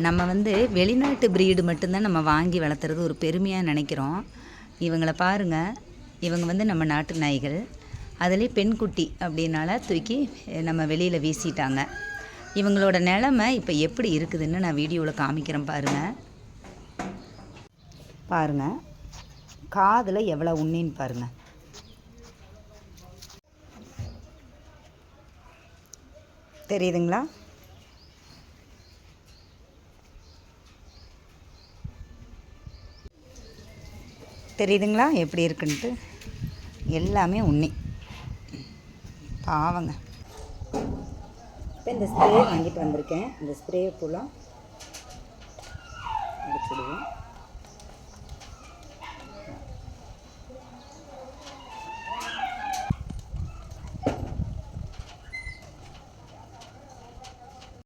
நம்ம வந்து வெளிநாட்டு ப்ரீடு மட்டும்தான் நம்ம வாங்கி வளர்த்துறது ஒரு பெருமையாக நினைக்கிறோம். இவங்கள பாருங்கள், இவங்க வந்து நம்ம நாட்டு நாய்கள். அதுலேயே பெண்குட்டி அப்படின்னால தூக்கி நம்ம வெளியில் வீசிட்டாங்க. இவங்களோட நிலமை இப்போ எப்படி இருக்குதுன்னு நான் வீடியோவில் காமிக்கிறேன் பாருங்கள். பாருங்கள், காதில் எவ்வளோ உண்ணின்னு பாருங்கள். தெரியுதுங்களா? தெரியுதுங்களா எப்படி இருக்குன்ட்டு? எல்லாமே உண்ணி. பாவங்க. இப்போ இந்த ஸ்ப்ரே வாங்கிட்டு வந்திருக்கேன். இந்த ஸ்ப்ரே ஃபுல்லாக அடிச்சுடுவோம்.